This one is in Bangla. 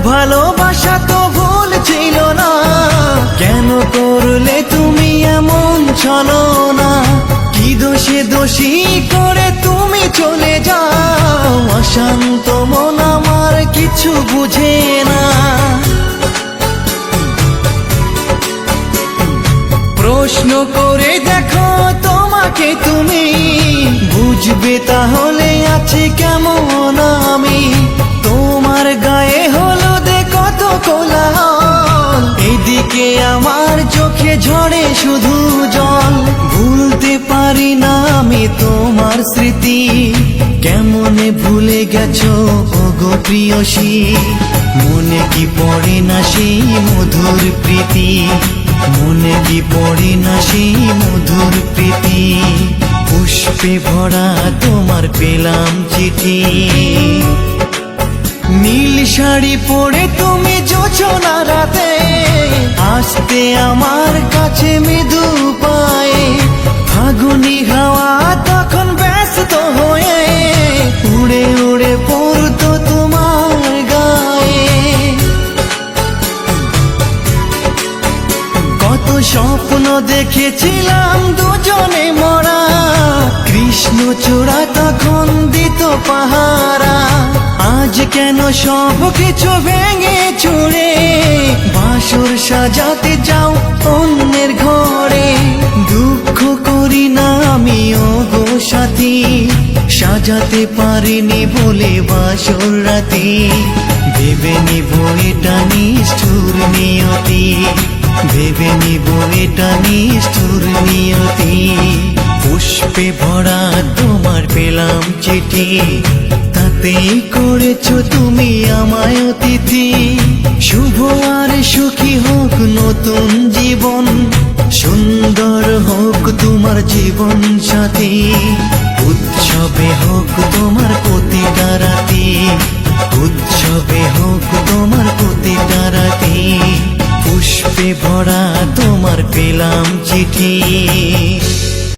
ভালোবাসা তো ভুল ছিল না, কেন করলে তুমি এমন ছলনা? কি দোষে দোষী করে তুমি চলে যাও? অশান্ত মন আমার কিছু বুঝে না। প্রশ্ন করে দেখো তোমাকে তুমি, বুঝবে তাহলে আছে কেমন আমি। তোমার গায়ে হলুদে কত কোলাহল, এদিকে আমার চোখে ঝরে শুধু জল। ভুলতে পারি না আমি তোমার স্মৃতি, কেমনে ভুলে গেছো ওগো প্রিয়সী। মনে কি পড়ে না সেই মধুর প্রীতি, মনে কি পড়ে না সেই মধুর প্রীতি। পুষ্পে ভরা তোমার পেলাম চিঠি, নীল শাড়ি পরে তুমি জোছনা রাতে আসতে আমার কাছে মৃদু পায়ে। ফাগুনি হাওয়া তখন ব্যস্ত হয়ে উড়ে উড়ে পড়তো তোমার গায়ে। কত স্বপ্ন দেখেছিলাম দুজনে মরা, কৃষ্ণচূড়া তখন দিত পাহারা। আজ কেন সব কিছু ভেঙে চুরে বাসর সাজাতে যাও অন্যের ঘরে? দুঃখ করি না আমি ওগো সাথী, সাজাতে পারিনি বলে বাসর রাতি। ভেবে নিব এটা নিষ্ঠুর নিয়তি, ভেবে নিব এটা নিষ্ঠুর নিয়তি। পুষ্পে ভরা তোমার পেলাম চিঠি, তাতেই করেছো তুমি আমায় অতিথি। শুভ আর সুখী হোক নতুন জীবন, সুন্দর হোক তোমার জীবন সাথী। উৎসবে হোক তোমার প্রতিটা রাতি, উৎসবে হোক তোমার প্রতিটা রাতি। পুষ্পে ভরা তোমার পেলাম চিঠি।